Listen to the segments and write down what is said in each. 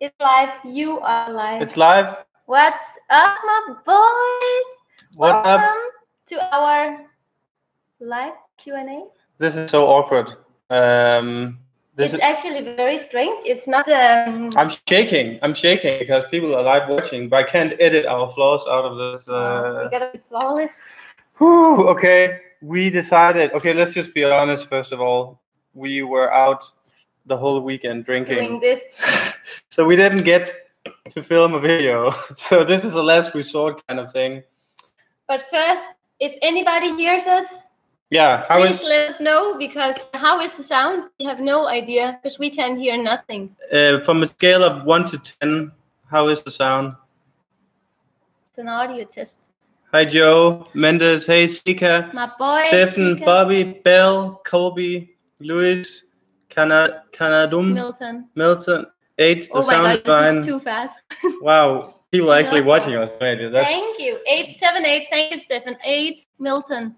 It's live. You are live. It's live. What's up, my boys? What's Welcome up? to our live Q&A. This is so awkward. It's actually very strange. It's not. I'm shaking because people are live watching, but I can't edit our flaws out of this. We gotta be flawless. Whew, okay, we decided. Okay, let's just be honest. First of all, we were out the whole weekend drinking. Doing this. So we didn't get to film a video. So this is a last resort kind of thing. But first, if anybody hears us, please let us know, because how is the sound? We have no idea because we can hear nothing. From a scale of 1 to 10, how is the sound? It's an audio test. Hi Joe, Mendes, hey Sika, my boy, Stephen, Sika. Bobby, Bell, Colby, Luis, Canadum, Milton, 8. Oh my God, this is too fast. Wow, people are actually watching us. Maybe. Thank you. 878. Thank you, Stephen. 8, Milton.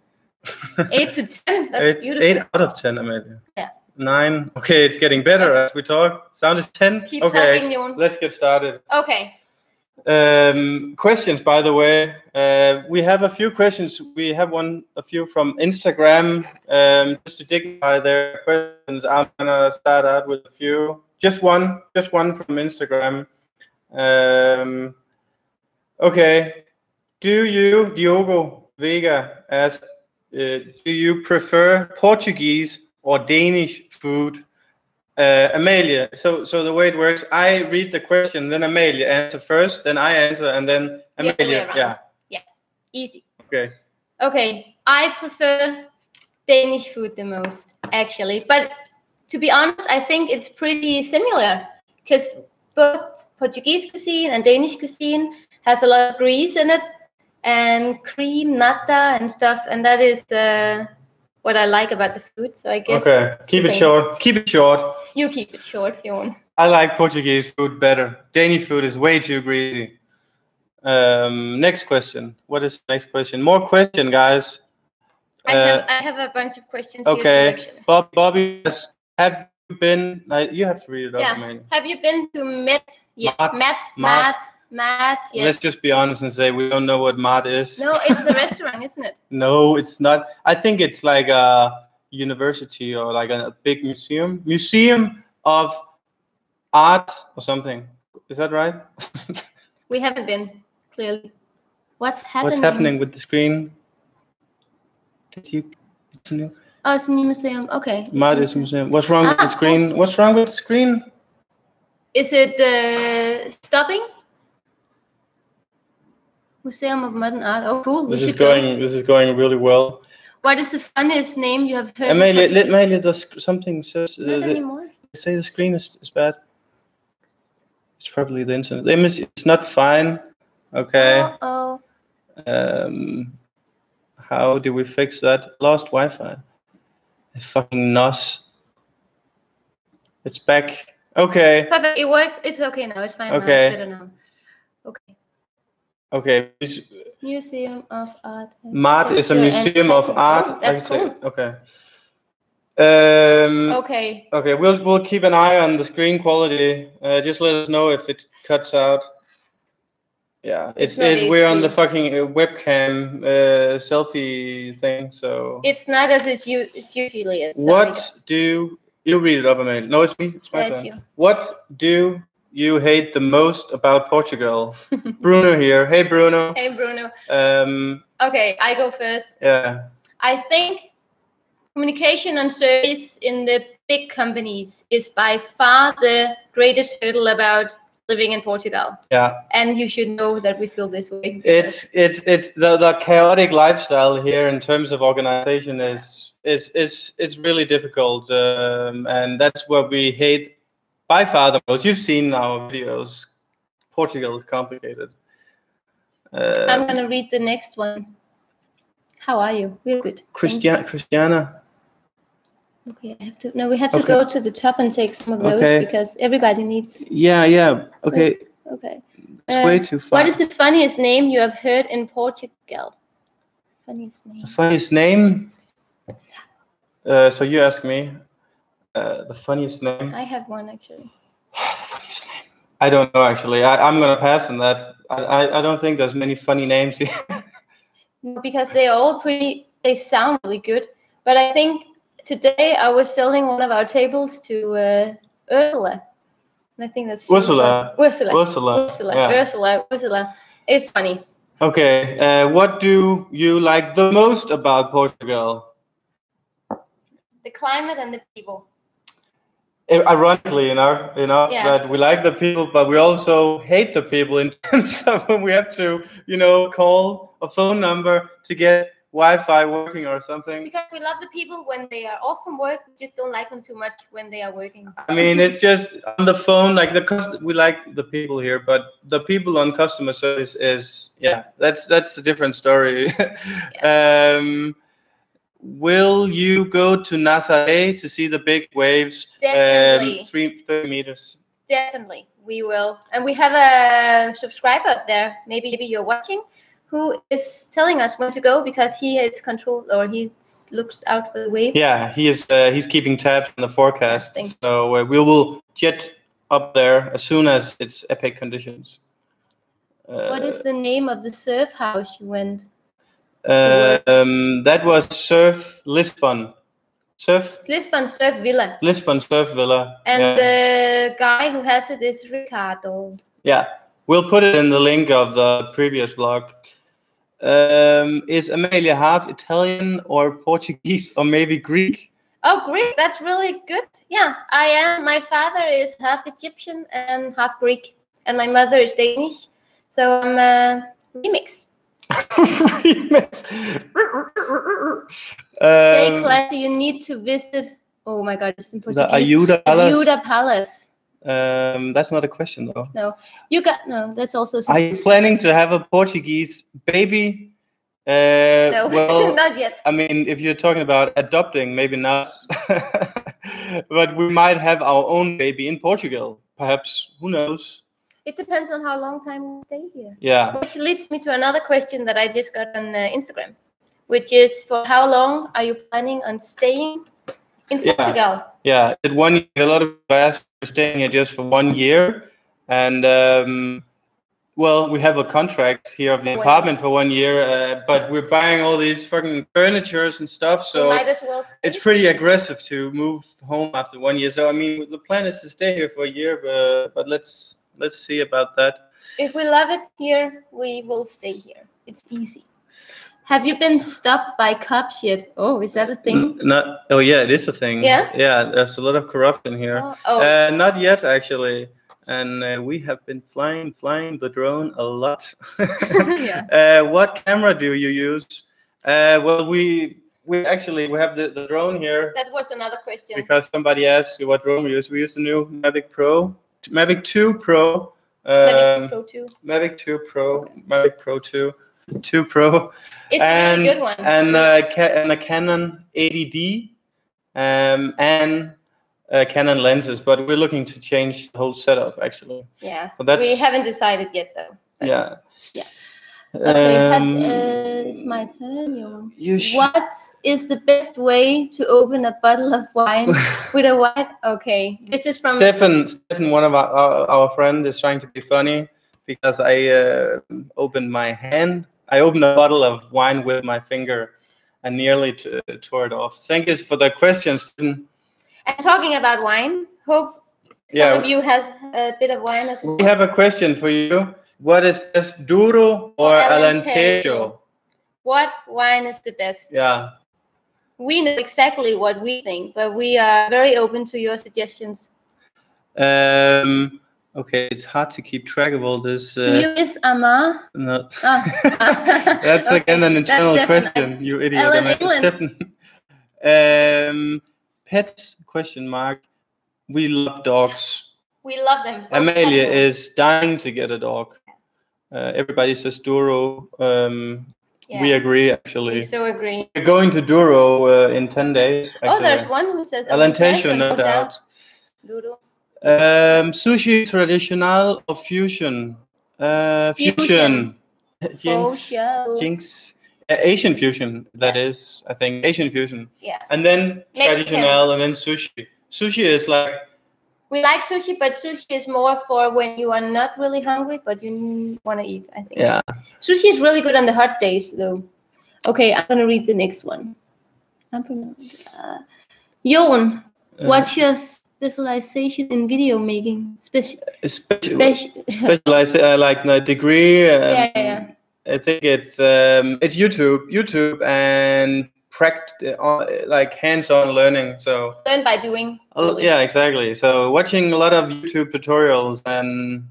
8 to 10. That's beautiful. 8 out of 10, maybe. Yeah. 9. Okay, it's getting better as we talk. Sound is 10. Keep talking, Jon. Let's get started. Okay. Questions, by the way. We have a few questions. We have a few from Instagram. Just to dignify their questions, I'm gonna start out with a few. Just one from Instagram. Okay. Do you, Diogo Vega, ask, do you prefer Portuguese or Danish food? Amalia, so the way it works, I read the question, then Amalia answer first, then I answer, and then Amalia. Yeah, easy. Okay, I prefer Danish food the most, actually, but to be honest, I think it's pretty similar, because both Portuguese cuisine and Danish cuisine has a lot of grease in it, and cream, nata, and stuff, and that is what I like about the food. So I guess. Okay, keep it short. Keep it short. You keep it short, Jon. I like Portuguese food better. Danish food is way too greasy. Next question. What is the next question? More question, guys. I have a bunch of questions here too, actually. Bobby, have you been? You have to read it up, man. Have you been to Met? Yeah, Matt, yes. Let's just be honest and say we don't know what Matt is. No, it's a restaurant, isn't it? No, it's not. I think it's like a university or like a big museum of art or something. Is that right? We haven't been, clearly. What's happening? What's happening with the screen? It's new. Oh, it's a new museum. Okay. Matt is a museum. What's wrong with the screen? What's wrong with the screen? Is it stopping? Museum of Modern Art. Oh, cool. This is going really well. What is the funniest name you have heard? Amalia, something says. Not anymore. Say the screen is bad. It's probably the internet. The image is not fine. Okay. Oh. How do we fix that? Lost Wi-Fi. Fucking NOS. It's back. Okay. Perfect. It works. It's okay now. It's fine. Okay. Now. It's better now. Okay. Okay. Museum of Art. Mart is a museum of art. Oh, that's cool. Okay. Okay. We'll keep an eye on the screen quality. Just let us know if it cuts out. Yeah, we're on the fucking webcam selfie thing, so. It's not as it's usually is. What do you read it up, Amalia? No, it's me. It's my turn. You. What do you hate the most about Portugal? Bruno here. Hey, Bruno. Hey, Bruno. Okay, I go first. Yeah. I think communication and service in the big companies is by far the greatest hurdle about living in Portugal. Yeah. And you should know that we feel this way. It's the chaotic lifestyle here in terms of organization is really difficult, and that's what we hate by far the most. You've seen our videos. Portugal is complicated. I'm gonna read the next one. How are you? We're good. Christiana. Okay, we have to go to the top and take some of those because everybody needs. Yeah. Okay. Okay. It's way too far. What is the funniest name you have heard in Portugal? Funniest name. The funniest name? So you ask me. The funniest name. I have one actually. The funniest name. I don't know actually. I'm gonna pass on that. I don't think there's many funny names here. Because they're all pretty. They sound really good. But I think today I was selling one of our tables to Ursula. And I think that's Ursula. Yeah. Ursula. It's funny. Okay. What do you like the most about Portugal? The climate and the people. Ironically enough, that we like the people, but we also hate the people in terms of when we have to, call a phone number to get Wi-Fi working or something. Because we love the people when they are off from work, we just don't like them too much when they are working. I mean, it's just on the phone, like we like the people here, but the people on customer service is, that's a different story. Will you go to Nazaré to see the big waves? Definitely. 30 meters. Definitely, we will. And we have a subscriber up there, maybe you're watching, who is telling us when to go because he is controlled, or he looks out for the waves. Yeah, he is. He's keeping tabs on the forecast. So we will jet up there as soon as it's epic conditions. What is the name of the surf house you went? That was Surf Lisbon. Lisbon Surf Villa. Lisbon Surf Villa. And the guy who has it is Ricardo. Yeah, we'll put it in the link of the previous vlog. Is Amelia half Italian or Portuguese or maybe Greek? Oh, Greek. That's really good. Yeah, I am. My father is half Egyptian and half Greek, and my mother is Danish. So I'm a remix. Remix. Stay classy. You need to visit. Oh my God, it's in Portuguese. The Ayuda Palace. Ayuda Palace. That's not a question though. No, that's also. Are you planning to have a Portuguese baby? No, well, not yet. I mean, if you're talking about adopting, maybe not. But we might have our own baby in Portugal, perhaps. Who knows? It depends on how long time we stay here. Yeah. Which leads me to another question that I just got on Instagram, which is, for how long are you planning on staying in Portugal? Yeah, it 1 year. A lot of us are staying here just for 1 year, and well, we have a contract here of the apartment for 1 year, but we're buying all these fucking furnitures and stuff, so might as well stay. It's pretty aggressive to move home after 1 year. So I mean, the plan is to stay here for a year, but let's see about that. If we love it here, we will stay here. It's easy. Have you been stopped by cops yet? Oh, is that a thing? Oh yeah, it is a thing. Yeah? Yeah, there's a lot of corruption here. Oh. Not yet, actually. And we have been flying the drone a lot. Yeah. What camera do you use? Well, we have the drone here. That was another question. Because somebody asked what drone we use. We use the new Mavic 2 Pro. Mavic Pro 2. Mavic 2 Pro. Okay. Mavic Pro 2 Pro. It's a really good one. And a Canon 80D. And Canon lenses, but we're looking to change the whole setup actually. Yeah, but we haven't decided yet though. Yeah. Okay, it's my turn. What is the best way to open a bottle of wine with a wine? Okay, this is from Stefan, one of our friends, is trying to be funny because I opened my hand. I opened a bottle of wine with my finger and nearly tore it off. Thank you for the questions. And talking about wine, hope some of you has a bit of wine as well. We have a question for you. What is best, Duro or Alentejo? What wine is the best? Yeah. We know exactly what we think, but we are very open to your suggestions. Okay, it's hard to keep track of all this. Do you miss Amar? No. That's again an internal question, you idiot. Stefan. Pets, question mark. We love dogs. We love them. Amelia is dying to get a dog. Everybody says Douro. We agree, actually. We so agree. We're going to Douro in 10 days. Actually. Oh, there's one who says Alentejo, no doubt. Douro. Sushi traditional or fusion? Fusion. Jinx. Asian fusion, that is, I think, Asian fusion. Yeah. And then Mexican. traditional, and then sushi. Sushi is like We like sushi, but sushi is more for when you are not really hungry, but you want to eat, I think. Yeah. Sushi is really good on the hot days, though. Okay, I'm going to read the next one. Jon, what's your specialization in video making? Specialize like my degree. Yeah. I think it's YouTube and like hands-on learning. So learn by doing. Really. Yeah, exactly. So watching a lot of YouTube tutorials and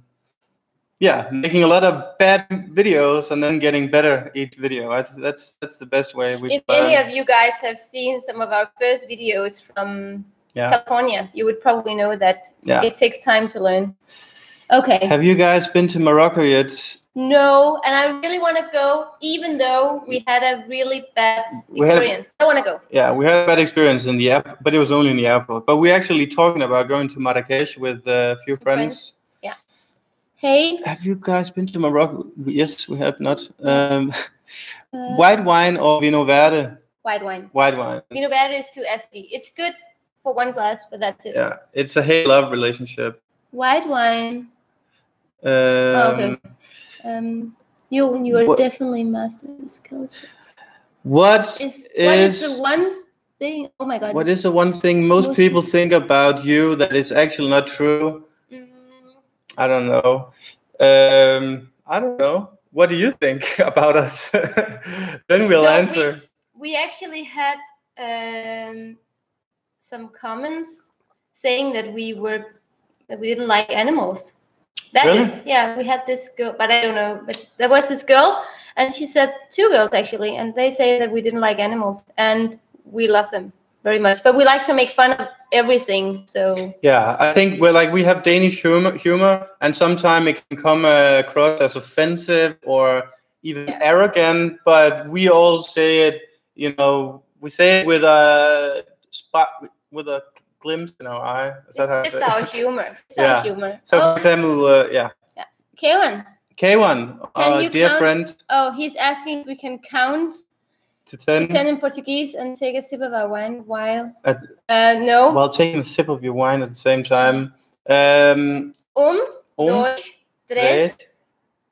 making a lot of bad videos and then getting better each video. That's the best way. If any of you guys have seen some of our first videos from California, you would probably know that it takes time to learn. Okay. Have you guys been to Morocco yet? No, and I really want to go, even though we had a really bad experience. I want to go. Yeah, we had a bad experience in the airport, but it was only in the airport. But we're actually talking about going to Marrakesh with a few friends. Yeah. Hey. Have you guys been to Morocco? Yes, we have not. White wine or Vino Verde? White wine. White wine. Vino Verde is too acid. It's good for one glass, but that's it. Yeah, it's a hate-love relationship. White wine. Okay. You are definitely mastering skills. What is the one thing? Oh my God! What is the one thing most people think about you that is actually not true? I don't know. I don't know. What do you think about us? Then we'll answer. We actually had some comments saying that we didn't like animals. We had this girl, but I don't know. But there was this girl, and she said two girls actually, and they say that we didn't like animals, and we love them very much. But we like to make fun of everything. So yeah, I think we have Danish humor, and sometimes it can come across as offensive or even arrogant. But we all say it, we say it with a glimpse in our eye. It's just our humor. It's our humor. So, for example, K1, our dear friend. Oh, he's asking if we can count to 10 in Portuguese and take a sip of our wine while. No. While taking a sip of your wine at the same time. Dos, tres,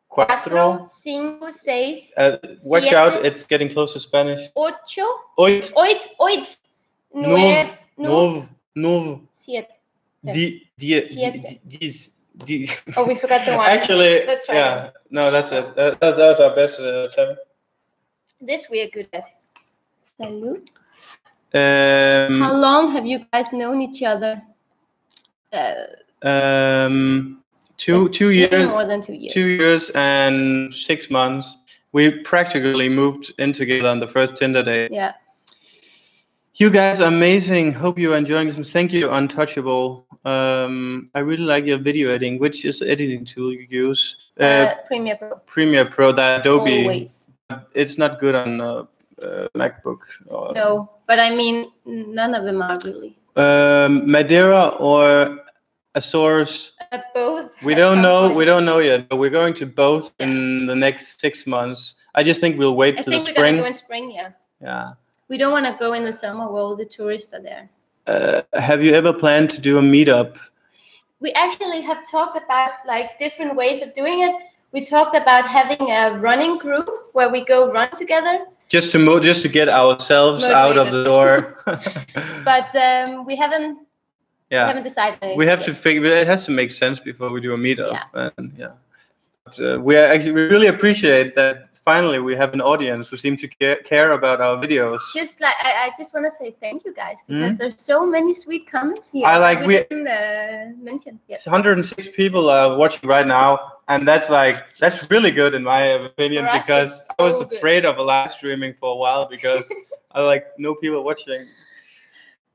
cuatro, cinco, seis. Watch siete, out! It's getting close to Spanish. Ocho. Oito. Nueve. Nueve. Siete. Diez. Oh, we forgot the wine. Actually, let's try it. No, that's it. That was our best attempt. This we are good at. Salud. How long have you guys known each other? 2 years. More than 2 years. 2 years and 6 months. We practically moved in together on the first Tinder date. Yeah. You guys are amazing. Hope you're enjoying this. Thank you, Untouchable. I really like your video editing. Which is the editing tool you use? Premiere Pro. Premiere Pro, that Adobe. Always. It's not good on MacBook. No, but I mean, none of them are really. Madeira or Azores? Both. We don't know. We don't know yet, but we're going to both in the next 6 months. I just think we'll wait till the spring. I think we're going to go in spring, Yeah. We don't want to go in the summer where all the tourists are there. Have you ever planned to do a meetup? We actually have talked about different ways of doing it. We talked about having a running group where we go run together. Just to get ourselves out of the door. But we haven't. We haven't decided anything. We have to figure. It has to make sense before we do a meetup. And, But we really appreciate that. Finally, we have an audience who seem to care about our videos. I just want to say thank you guys because there's so many sweet comments here. We didn't mention. 106 people are watching right now, and that's really good in my opinion because I was afraid of a live streaming for a while because I no people watching.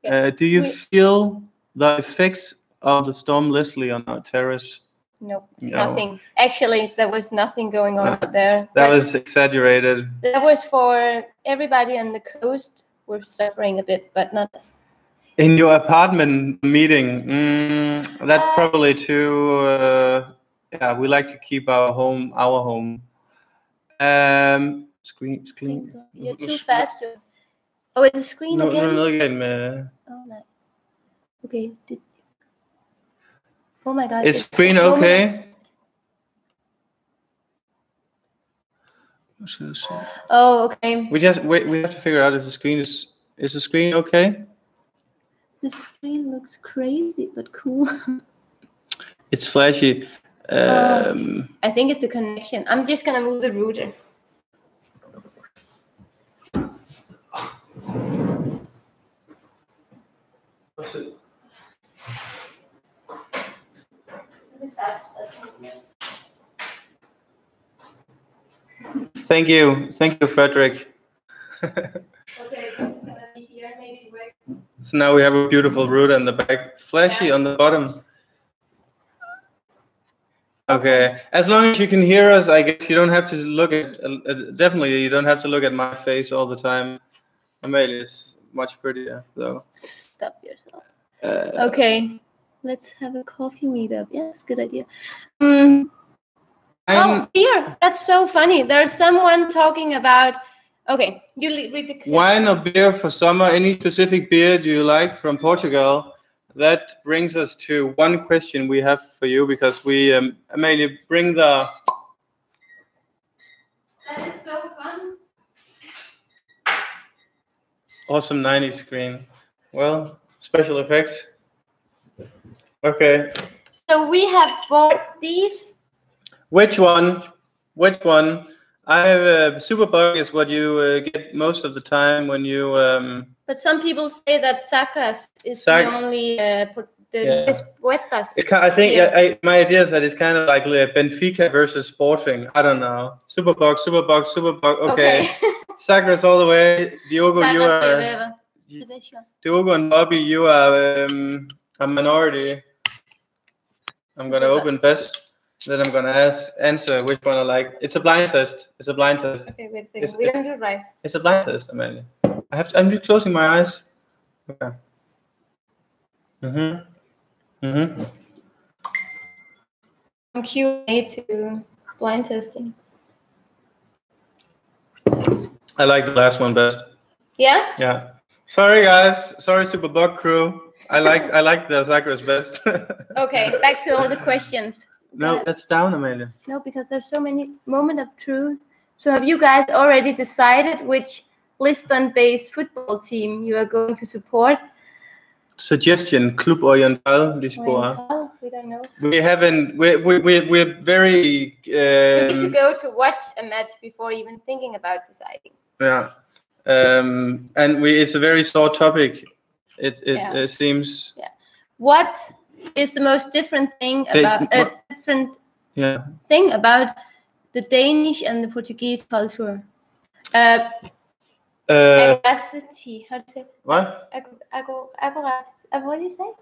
Do you feel the effects of the storm Leslie on our terrace? Nope, nothing. Actually, there was nothing going on out there. That was exaggerated. That was for everybody on the coast. We're suffering a bit, but not us. In your apartment meeting, that's probably too. We like to keep our home. Screen. You're too fast, Joe. Oh, it's the screen again? No, again. Oh, no. Okay. Oh my God. Is screen okay? Oh, okay. We have to figure out if the screen is the screen okay? The screen looks crazy but cool. It's flashy. I think it's the connection. I'm just gonna move the router. Thank you, Frederick. Okay, this is gonna be here. Maybe it works. So now we have a beautiful router in the back, flashy on the bottom. Okay, as long as you can hear us, I guess you don't have to look at. Definitely, you don't have to look at my face all the time. Amelia is much prettier, though. Stop yourself. Okay, let's have a coffee meetup. Yes, good idea. Oh, beer. That's so funny. There's someone talking about. Okay, you read the. Wine or beer for summer? Any specific beer do you like from Portugal? That brings us to one question we have for you, because we, Amelia, bring the. That is so fun. Awesome 90s screen. Well, special effects. Okay. So we have bought these. Which one? Which one? I have Superbug is what you get most of the time when you. But some people say that Sacras is the only Puertas. I think my idea is that it's kind of like Benfica versus Sporting. I don't know. Superbug. Okay. Sacras all the way. Diogo, you are. Diogo and Bobby, you are a minority. I'm gonna open best. Then I'm gonna answer which one I like. It's a blind test. Okay, wait a second. We don't do it right. It's a blind test, Amelia. I'm just closing my eyes. Okay. From Q&A to blind testing. I like the last one best. Yeah? Yeah. Sorry guys. Sorry Superbug crew. I like the Sacras best. Okay, back to all the questions. No, that's down, Amelia. No, because there's so many moments of truth. So have you guys already decided which Lisbon-based football team you are going to support? Suggestion: Club Oriental Lisboa. We don't know. We haven't. We're very. We need to go to watch a match before even thinking about deciding. Yeah, and it's a very sore topic. It seems. Yeah. What is the most different thing about thing about the Danish and the Portuguese culture? Agoracity. How do you say? What? What do you say?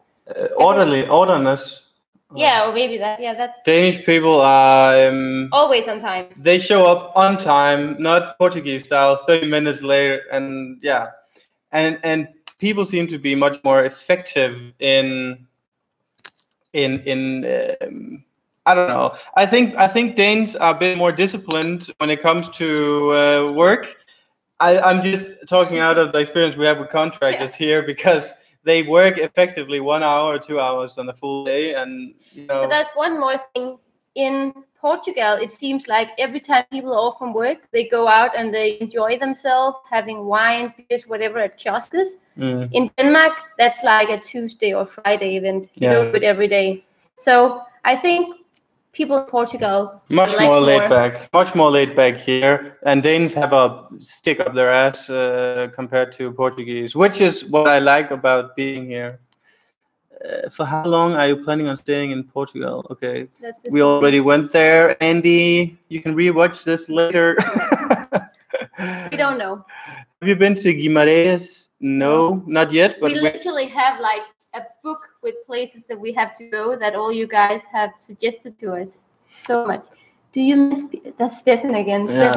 Orderness. Yeah, or maybe that. Yeah, that. Danish people are always on time. They show up on time, not Portuguese style, 30 minutes later, and yeah, and people seem to be much more effective in I don't know. I think Danes are a bit more disciplined when it comes to work. I'm just talking out of the experience we have with contractors here, because they work effectively 1 hour or 2 hours on a full day, and you know. But there's one more thing. In Portugal, it seems like every time people are off from work, they go out and they enjoy themselves, having wine, beers, whatever at kiosks. In Denmark, that's like a Tuesday or Friday event. You do it every day. So I think people in Portugal much more laid back here, and Danes have a stick up their ass compared to Portuguese, which is what I like about being here. For how long are you planning on staying in Portugal? Okay, we already went there. Andy, you can rewatch this later. We don't know. Have you been to Guimarães? No, not yet. But we literally have like a book with places that we have to go that all you guys have suggested to us so much. Do you miss? That's Stefan again. Yeah.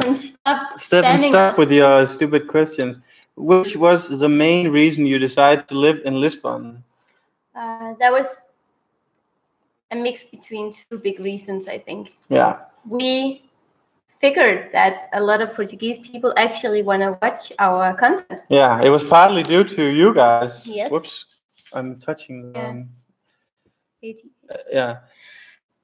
Stefan, stop with your stupid questions. Which was the main reason you decided to live in Lisbon? That was a mix between two big reasons, I think. Yeah. We figured that a lot of Portuguese people actually want to watch our content. Yeah, it was partly due to you guys. Yes. Whoops, I'm touching the Yeah.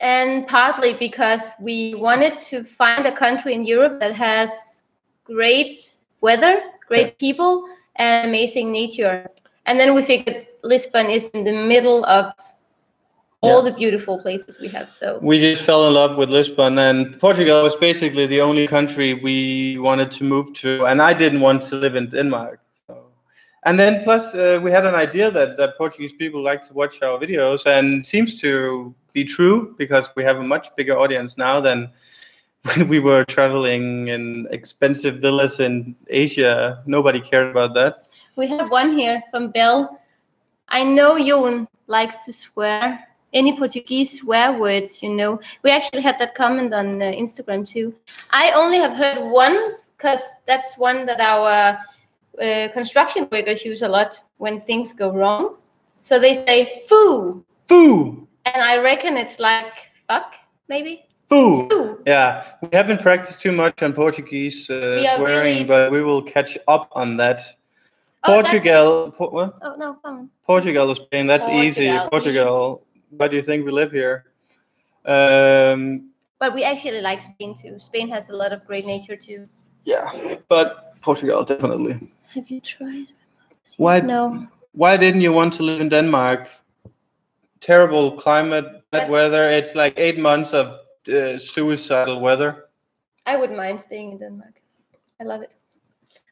And partly because we wanted to find a country in Europe that has great weather, great people, and amazing nature. And then we figured Lisbon is in the middle of all the beautiful places we have. So we just fell in love with Lisbon, and Portugal was basically the only country we wanted to move to, and I didn't want to live in Denmark. And then plus we had an idea that Portuguese people like to watch our videos, and it seems to be true because we have a much bigger audience now than when we were traveling in expensive villas in Asia. Nobody cared about that. We have one here from Bell. I know Jon likes to swear. Any Portuguese swear words, you know? We actually had that comment on Instagram too. I only have heard one because that's one that our construction workers use a lot when things go wrong. So they say "foo." Foo. And I reckon it's like fuck, maybe. Foo. Foo. Yeah, we haven't practiced too much on Portuguese swearing, really... but we will catch up on that. Portugal. What? Oh no, come on. Portugal is Spain. That's easy. Portugal. Easy. Why do you think we live here? But we actually like Spain too. Spain has a lot of great nature too. Yeah, but Portugal definitely. Have you tried? Why? No. Why didn't you want to live in Denmark? Terrible climate, bad weather. It's like 8 months of suicidal weather. I wouldn't mind staying in Denmark. I love it.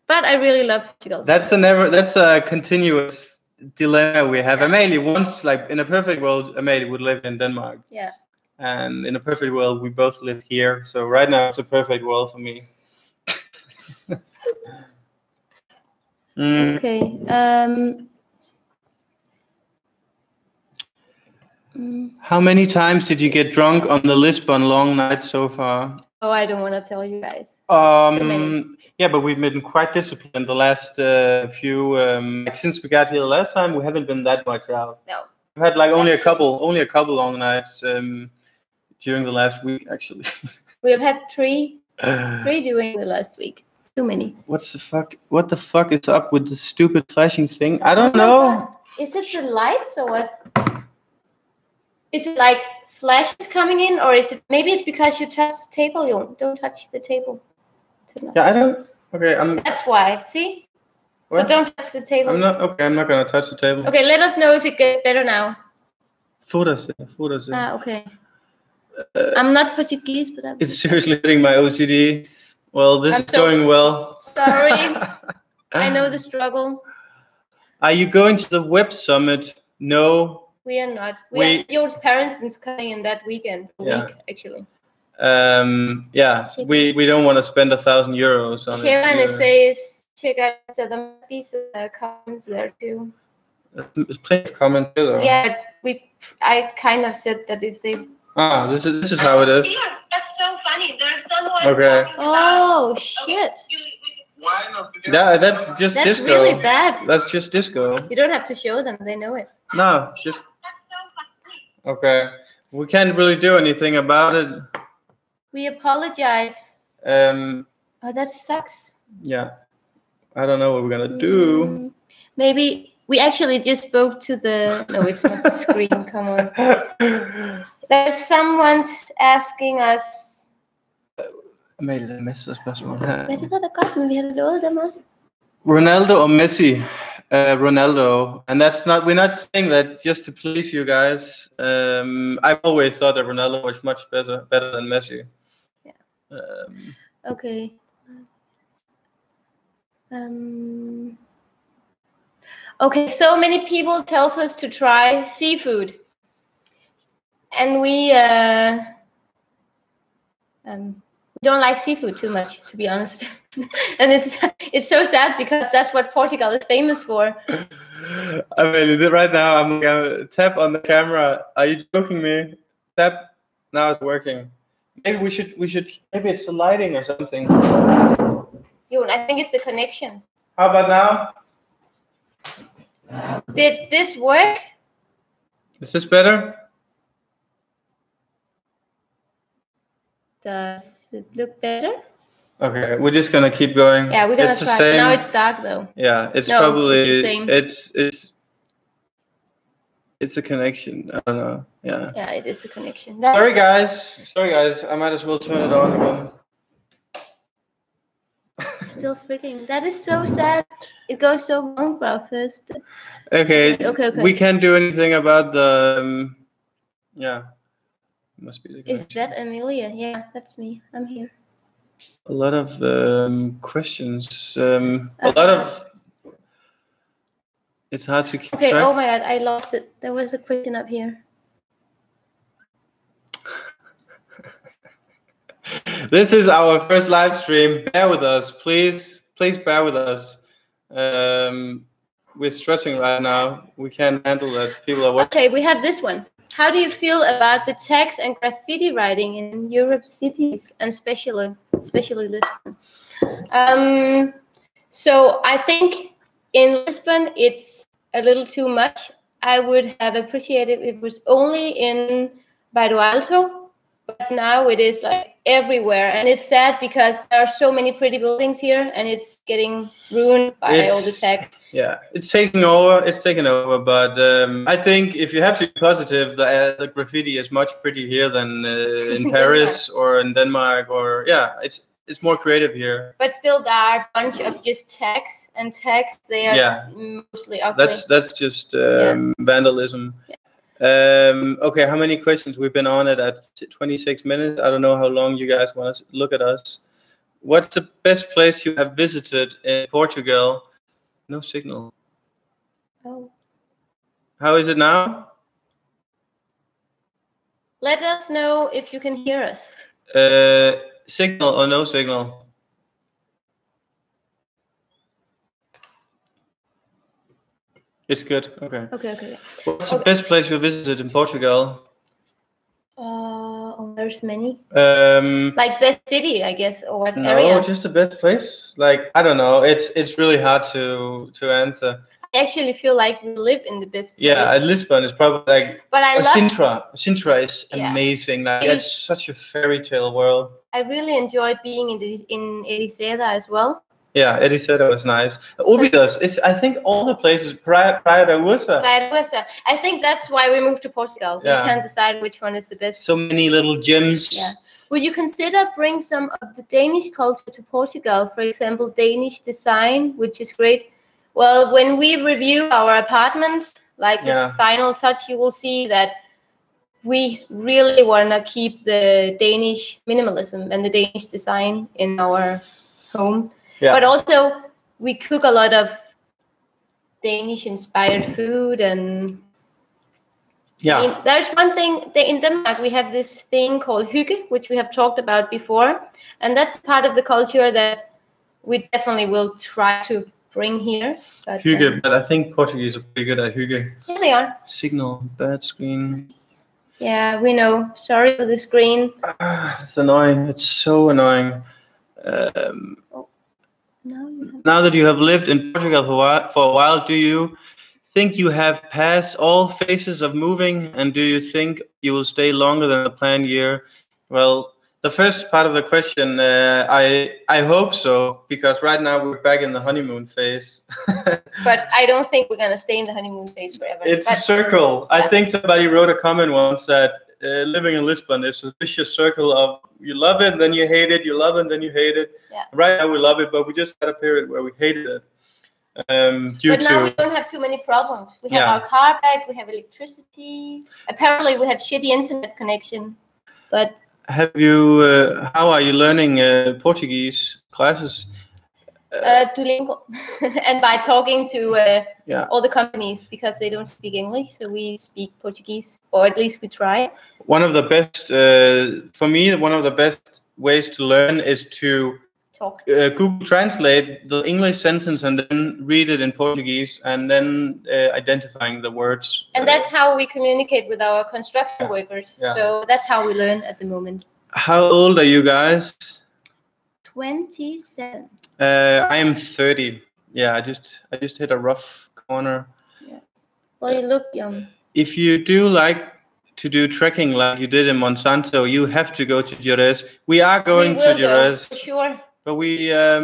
But I really love Portugal. That's a continuous dilemma we have. Yeah. Amalie wants, like, in a perfect world, Amalie would live in Denmark. Yeah. And in a perfect world, we both live here. So right now, it's a perfect world for me. Okay. How many times did you get drunk on the Lisbon long night so far? Oh, I don't want to tell you guys. Yeah, but we've been quite disciplined the last few. Like since we got here the last time, we haven't been that much out. No. We've had like only a couple long nights during the last week, actually. We have had three during the last week. Too many. What the fuck is up with the stupid flashing thing? I don't know. Is it the lights or what? Is it like flashes coming in, or is it maybe it's because you touched the table? You don't touch the table. Yeah, I don't. Okay, That's why. See. What? So don't touch the table. I'm not gonna touch the table. Okay, let us know if it gets better now. Foda-se. Okay. I'm not Portuguese, but it's seriously hitting my OCD. Well, this is going well. Sorry. I know the struggle. Are you going to the Web Summit? No. We are not. We have Jo's parents coming in that weekend. Week, actually. Yeah. We don't want to spend €1,000 on it. Karen says check out the piece of comments there too. There's plenty of comments too, though. Yeah, I kind of said that if they. This is how it is. That's so funny. There's someone. Okay. Oh shit. That's just disco. That's really bad. That's just disco. You don't have to show them; they know it. No, just. Okay, we can't really do anything about it. We apologize. Oh, that sucks. Yeah, I don't know what we're gonna do. Maybe we actually just spoke to the. No, it's not the screen. Come on. There's someone asking us. Amalie, der meste spørgsmål her. Hvad det da godt, men vi har lovet dem også. Ronaldo or Messi? Ronaldo, and we're not saying that just to please you guys. I've always thought that Ronaldo was much better than Messi. Yeah. Okay. Okay, so many people tells us to try seafood, and we don't like seafood too much, to be honest. And it's so sad because that's what Portugal is famous for. I mean, right now I'm gonna tap on the camera. Are you joking me? Tap. Now it's working. Maybe we should. Maybe it's the lighting or something. I think it's the connection. How about now? Did this work? Is this better? Does it look better? Okay, we're just gonna keep going. Yeah, we're gonna try. Now it's dark though. Yeah, it's probably it's the same. It's It's a connection. I don't know. Yeah. Yeah, it is a connection. Sorry guys. I might as well turn it on again. Still freaking. That is so sad. It goes so wrong for our first. Okay. Okay. We can't do anything about the. Yeah. Must be the connection. Is that Amelia? Yeah, that's me. I'm here. A lot of questions. A lot of. It's hard to keep track. Oh my god, I lost it. There was a question up here. This is our first live stream. Bear with us, please. Please bear with us. We're stressing right now. We can't handle that. People are watching. Okay, we have this one. How do you feel about the text and graffiti writing in Europe cities, and especially Lisbon? So I think in Lisbon it's a little too much. I would have appreciated if it was only in Bairro Alto, but now it is like everywhere, and it's sad because there are so many pretty buildings here, and it's getting ruined by all the text. Yeah, it's taken over. It's taken over, but I think if you have to be positive, the graffiti is much prettier here than in Paris or in Denmark, or it's more creative here. But still, there are a bunch of just tags, and tags they are mostly ugly. That's just vandalism. Yeah. Okay, how many questions? We've been on it at 26 minutes. I don't know how long you guys want to look at us. What's the best place you have visited in Portugal? No signal. Oh. How is it now? Let us know if you can hear us. Signal or no signal? It's good. Okay. Okay. What's the best place you visited in Portugal? There's many. Like best city, I guess, or what area? No, just the best place. Like I don't know. It's really hard to answer. I actually feel like we live in the best place. Yeah, Lisbon is probably like. But I love Sintra. Sintra is amazing. Like it's such a fairy tale world. I really enjoyed being in Eriseda as well. Yeah, Eriseda was nice. Úbidos, it's I think all the places. Praia da Ursa. I think that's why we moved to Portugal. We can't decide which one is the best. So many little gyms. Yeah. Would you consider bring some of the Danish culture to Portugal? For example, Danish design, which is great. Well, when we review our apartments, like the final touch, you will see that we really want to keep the Danish minimalism and the Danish design in our home. Yeah. But also, we cook a lot of Danish-inspired food, and I mean, there's one thing in Denmark. We have this thing called hygge, which we have talked about before, and that's part of the culture that we definitely will try to bring here. But, hygge, but I think Portuguese are pretty good at hygge. Yeah, they are. Signal, bad screen. Yeah, we know. Sorry for the screen. It's annoying. It's so annoying. Now that you have lived in Portugal for a while, do you think you have passed all phases of moving, and do you think you will stay longer than the planned year? Well, the first part of the question, I hope so, because right now we're back in the honeymoon phase. But I don't think we're going to stay in the honeymoon phase forever. It's a circle. Yeah. I think somebody wrote a comment once that living in Lisbon is a vicious circle of you love it, then you hate it, you love it, then you hate it. Yeah. Right now we love it, but we just had a period where we hated it. But now we don't have too many problems. We have our car back, we have electricity. Apparently we have shitty internet connection. But have you, how are you learning Portuguese classes? Duolingo. And by talking to all the companies, because they don't speak English, so we speak Portuguese, or at least we try. One of the best, for me, one of the best ways to learn is to talk. Google Translate the English sentence and then read it in Portuguese, and then identifying the words. And that's how we communicate with our construction workers. Yeah. So that's how we learn at the moment. How old are you guys? 27. I am 30. Yeah, I just hit a rough corner. Yeah. Well, you look young. If you do like to do trekking like you did in Monsanto, you have to go to Jerez. We are going to Jerez. For sure. But we, I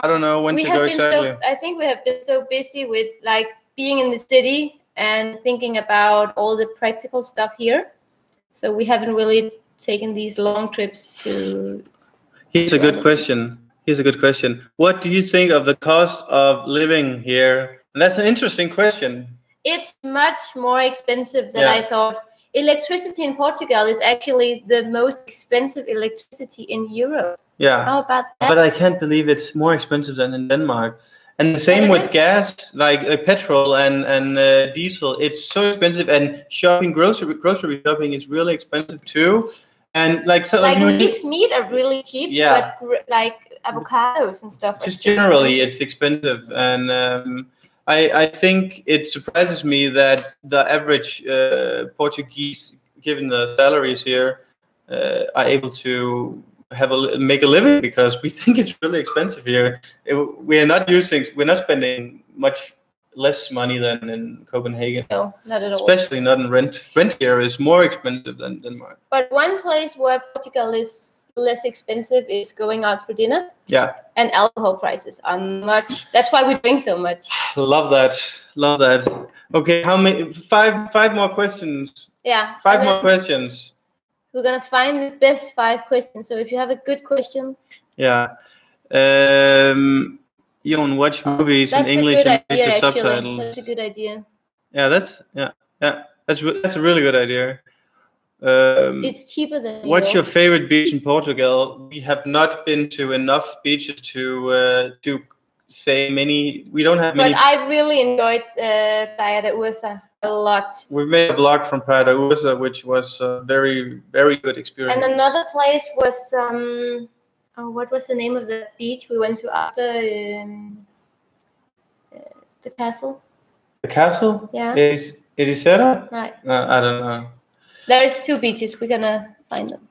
don't know when to go exactly. I think we have been so busy with like being in the city and thinking about all the practical stuff here. So we haven't really taken these long trips to. Here's a good question. Here's a good question. What do you think of the cost of living here? And that's an interesting question. It's much more expensive than I thought. Electricity in Portugal is actually the most expensive electricity in Europe. Yeah. How about that? But I can't believe it's more expensive than in Denmark. And the same with gas, like petrol and diesel. It's so expensive, and grocery shopping is really expensive too. And like meat are really cheap, but like avocados and stuff. Just generally, it's expensive, and I think it surprises me that the average Portuguese, given the salaries here, are able to make a living, because we think it's really expensive here. We're not spending much less money than in Copenhagen. No, not at all. Especially not in rent. Rent here is more expensive than Denmark. But one place where Portugal is less expensive is going out for dinner. Yeah. And alcohol prices are much. That's why we drink so much. Love that. Love that. Okay, how many? Five more questions. Yeah. Five more questions. We're gonna find the best 5 questions. So if you have a good question. Yeah. You don't watch movies in English and read the subtitles. That's a good idea. Yeah, that's a really good idea. It's cheaper than. What's your favorite beach in Portugal? We have not been to enough beaches to say many. We don't have many. But I really enjoyed Praia da Ursa a lot. We made a vlog from Praia da Ursa, which was a very, very good experience. And another place was what was the name of the beach we went to after the castle? The castle? Yeah. Is Ericeira? Right. I don't know. There's 2 beaches. We're gonna find them.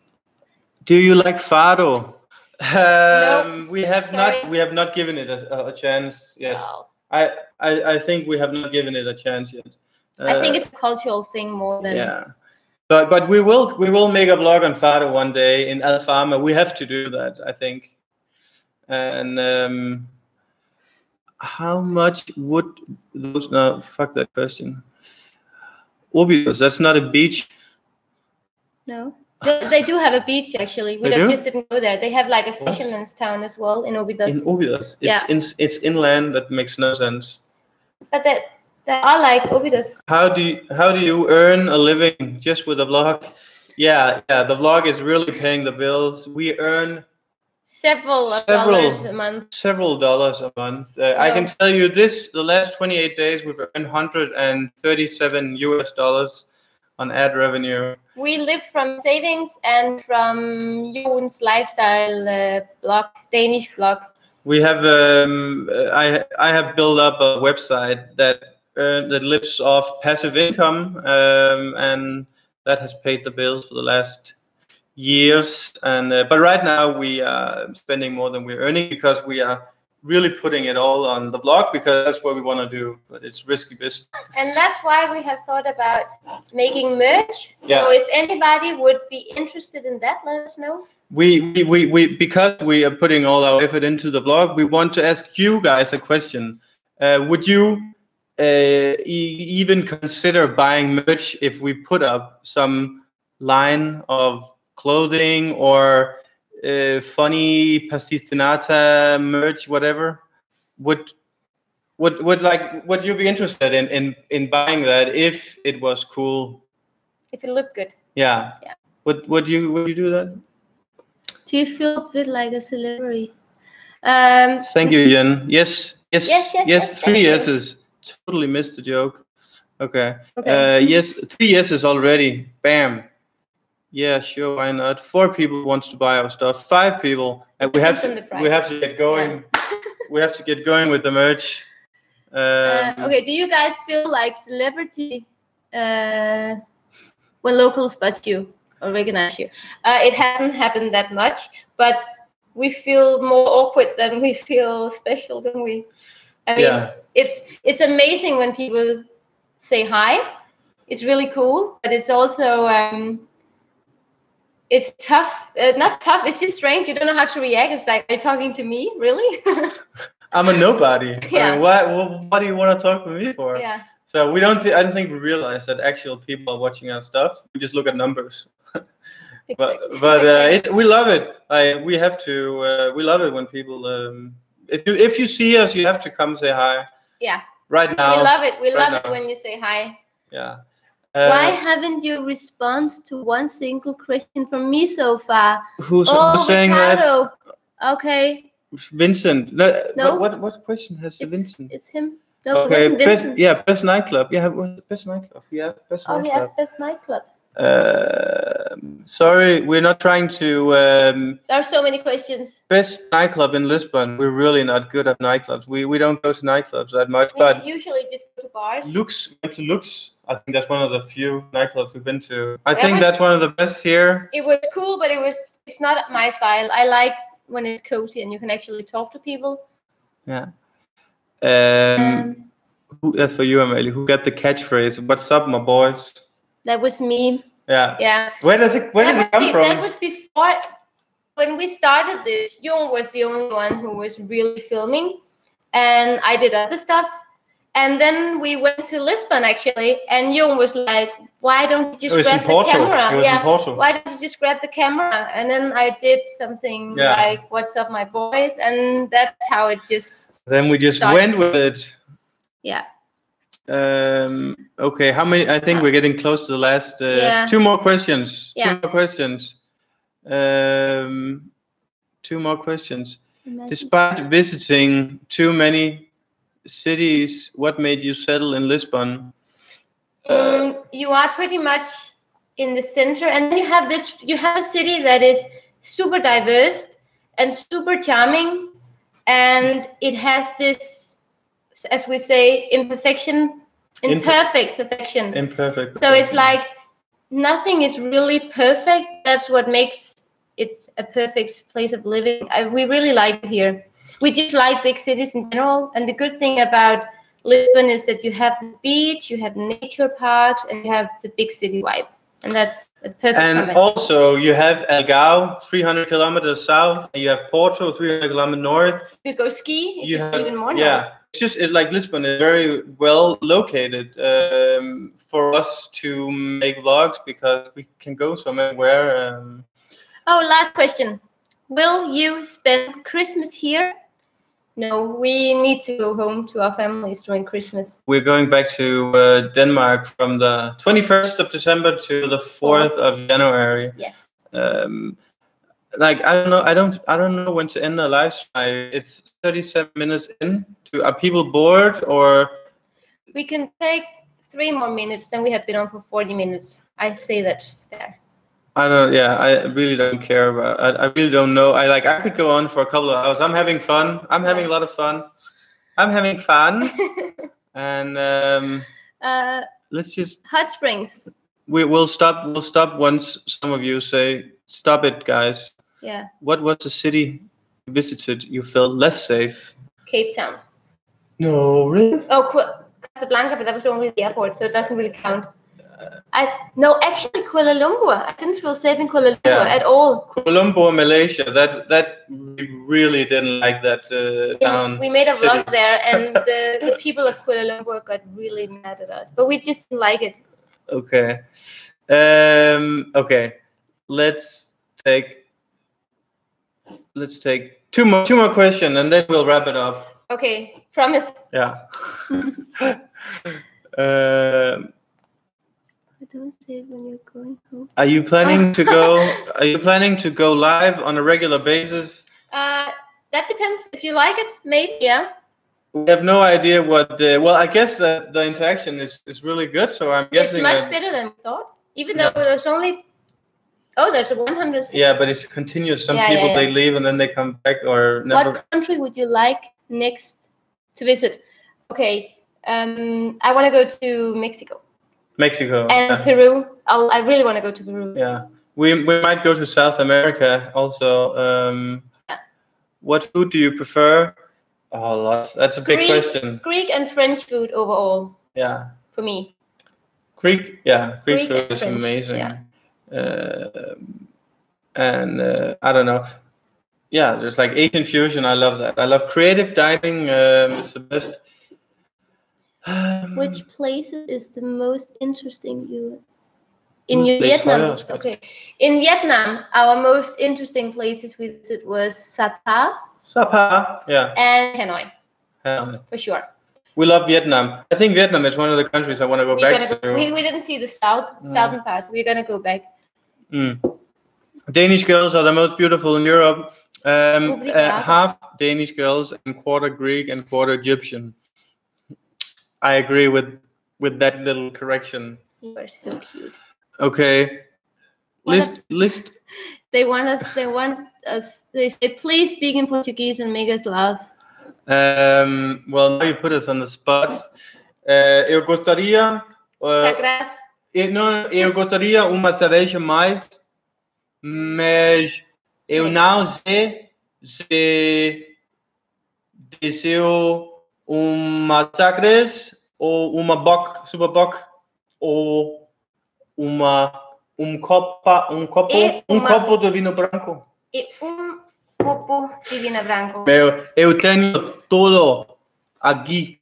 Do you like Fado? No. We have not given it a chance yet. No. I think we have not given it a chance yet. I think it's a cultural thing more than. Yeah. But we will make a vlog on Fado one day in Alfama. We have to do that, I think. And how much would those? No, fuck that question. Obvious. That's not a beach. No, they do have a beach actually. We just didn't go there. They have like a fisherman's town as well in Óbidos. In Óbidos, it's inland. That makes no sense. But there are like Óbidos. How do you earn a living just with a vlog? Yeah. The vlog is really paying the bills. We earn several dollars a month. Several dollars a month. I can tell you this: the last 28 days, we've earned $137 on ad revenue. We live from savings and from Jon's lifestyle blog, Danish blog. We have I have built up a website that lives off passive income, and that has paid the bills for the last years. And but right now we are spending more than we're earning, because we are really putting it all on the blog, because that's what we want to do, but it's risky business. And that's why we have thought about making merch. So if anybody would be interested in that, let us know. Because we are putting all our effort into the blog, we want to ask you guys a question. Would you even consider buying merch if we put up some line of clothing or funny pastistinata merch, whatever? Would you be interested in buying that if it was cool? If it looked good. Yeah. Would you do that? Do you feel a bit like a celebrity? Thank you, Jen. Yes. 3 yeses. Totally missed the joke. Okay. Yes, 3 yeses already. Bam. Yeah, sure, why not? 4 people want to buy our stuff. 5 people, and we have to get going. We have to get going with the merch. Okay, do you guys feel like celebrity when locals spot you or recognize you? It hasn't happened that much, but we feel more awkward than we feel special, don't we? I mean, it's amazing when people say hi. It's really cool, but it's also it's tough. Not tough. It's just strange. You don't know how to react. It's like, are you talking to me? Really? I'm a nobody. Yeah. I mean, what do you want to talk to me for? Yeah. So we don't. I don't think we realize that actual people are watching our stuff. We just look at numbers. Exactly. But we love it. We have to. We love it when people. If you see us, you have to come say hi. Yeah. Right now. We love it. We love it when you say hi. Yeah. Why haven't you responded to one single question from me so far? Who's saying Ricardo. that? Okay. Vincent. No. What question has Vincent? It's him. No, okay. It wasn't Vincent. Best nightclub. Yeah. Best nightclub. Yeah. Best nightclub. He has best nightclub. Sorry, we're not trying to. There are so many questions. Best nightclub in Lisbon. We're really not good at nightclubs. We don't go to nightclubs that much. But usually just go to bars. Went to Lux. I think that's one of the few nightclubs we've been to. I think that's one of the best here. It was cool, but it's not my style. I like when it's cozy and you can actually talk to people. Yeah. That's for you, Amalie. Who got the catchphrase? What's up, my boys? That was me. Yeah. Yeah. Where did it come from? That was before, when we started this. Jung was the only one who was really filming, and I did other stuff. And then we went to Lisbon actually, and Jung was like, "Why don't you just grab the camera? Why don't you just grab the camera?" And then I did something like, "What's up, my boys?" And that's how it just. Then we just went with it. Yeah. Okay, how many? I think we're getting close to the last. Two more questions. Yeah. 2 more questions. 2 more questions. Despite visiting too many cities, what made you settle in Lisbon? You are pretty much in the center, and then you have a city that is super diverse and super charming, and it has this, as we say, imperfect perfection. Imperfect. So it's like nothing is really perfect. That's what makes it a perfect place of living. We really like it here. We just like big cities in general. And the good thing about Lisbon is that you have the beach, you have nature parks, and you have the big city vibe. And that's a perfect combination. Also, you have Algarve, 300 kilometers south, and you have Porto, 300 kilometers north. You go ski, if you have even more north. Yeah. It's like Lisbon is very well located for us to make vlogs because we can go so anywhere. Last question. Will you spend Christmas here? No, we need to go home to our families during Christmas. We're going back to Denmark from the 21st of December to the 4th of January. Yes. Like I don't know when to end the live stream. It's 37 minutes in. Are people bored or? We can take 3 more minutes. Then we have been on for 40 minutes. I say that's fair. I really don't care about. I really don't know. I could go on for a couple of hours. I'm having fun. I'm having a lot of fun. And let's just hot springs. We'll stop. We'll stop once some of you say, "Stop it, guys." Yeah. What was the city you visited you felt less safe? Cape Town. No, really? Oh, Casablanca, but that was only the airport, so it doesn't really count. Actually Kuala Lumpur. I didn't feel safe in Kuala Lumpur at all. Kuala Lumpur, Malaysia. That we really didn't like that town. We made a vlog there, and the people of Kuala Lumpur got really mad at us, but we just didn't like it. Okay. Okay. Let's take 2 more questions, and then we'll wrap it up. Okay, promise. Yeah. Don't say it when you're going home. Are you planning to go? Are you planning to go live on a regular basis? That depends. If you like it, maybe. Yeah. We have no idea what. Well, I guess the interaction is really good. So I'm guessing it's much better than we thought. Even though there's only. Oh, there's a 100. Yeah, but it's continuous. Some people they leave and then they come back or never. What country would you like next to visit? Okay. I want to go to Mexico. And Peru. I really want to go to Peru. Yeah, we might go to South America also. What food do you prefer? Oh, a lot. That's a big question. Greek and French food overall. Yeah. For me. Greek food is amazing. Yeah. And I don't know. Yeah, there's like Asian fusion. I love that. I love creative dining. It's the best. Which places is the most interesting you in Vietnam? Okay, in Vietnam, our most interesting places we visited was Sapa. Sapa, yeah. And Hanoi. Hanoi. For sure. We love Vietnam. I think Vietnam is one of the countries I want to go back to. We didn't see the southern part. We're gonna go back. Danish girls are the most beautiful in Europe. Half Danish girls and quarter Greek and quarter Egyptian. I agree with that little correction. You are so cute. Okay. List. They want us. They say, please speak in Portuguese and make us laugh. Well, now you put us on the spot. Eu gostaria. Eu gostaria uma cerveja mais, mas eu não sei se desceu uma Sagres ou uma Bock, Super Bock ou um copo de vinho branco. E copo de vinho branco. Eu tenho tudo aqui.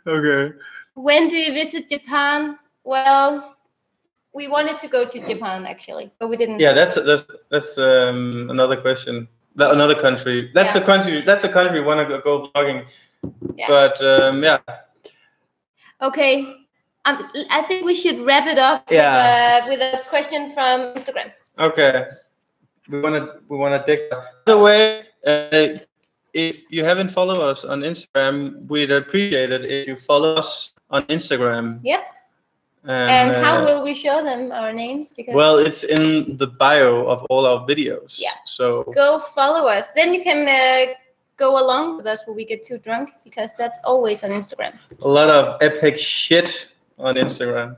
Okay. When do you visit Japan? Well, we wanted to go to Japan actually, but we didn't. Yeah, that's another question. Another country. That's a country. That's a country we want to go blogging. Yeah. But yeah. Okay. I think we should wrap it up. With a question from Instagram. Okay. We wanna take. By the way, if you haven't followed us on Instagram, we'd appreciate it if you follow us on Instagram. Yep. And how will we show them our names? Because well, it's in the bio of all our videos. Yeah. So go follow us. Then you can go along with us when we get too drunk, because that's always on Instagram. A lot of epic shit on Instagram.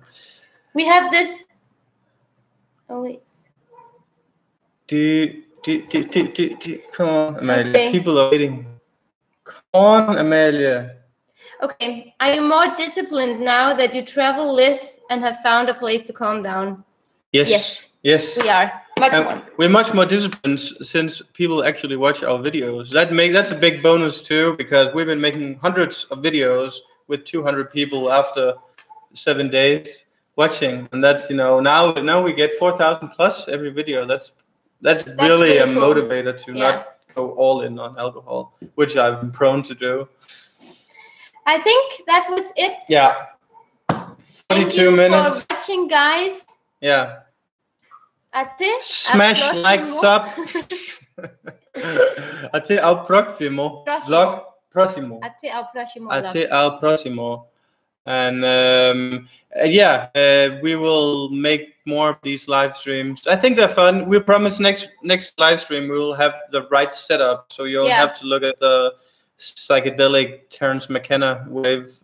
We have this. Oh wait. Come on, Amalia. Okay. People are waiting. Come on, Amalia. Okay. Are you more disciplined now that you travel less and have found a place to calm down? Yes. We are. Much more. We're much more disciplined since people actually watch our videos. That's a big bonus too, because we've been making hundreds of videos with 200 people after 7 days watching, and that's now we get 4,000 plus every video. That's really a motivator to not go all in on alcohol, which I've been prone to do. I think that was it. Yeah. 42 minutes. For watching, guys. Yeah. Smash like sub. Até ao próximo vlog. Até ao próximo. And we will make more of these live streams. I think they're fun. We promise next live stream we will have the right setup, so you'll have to look at the psychedelic Terence McKenna wave.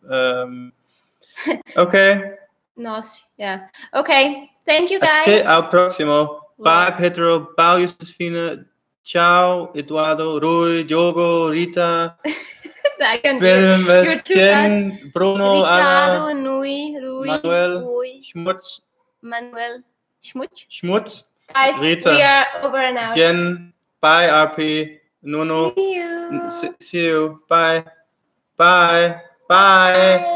Okay. Nice. Yeah. Okay. Thank you, guys. Até ao próximo. Bye, Pedro. Bye, Josefina. Ciao, Eduardo, Rui, Diogo, Rita. I can Jen, Bruno, Ricardo, Anna, Nui, Rui, Manuel, Rui, Schmutz. Guys, Rita, we are over and out. Jen, bye, RP, Nuno. See you. See you. Bye. Bye. Bye.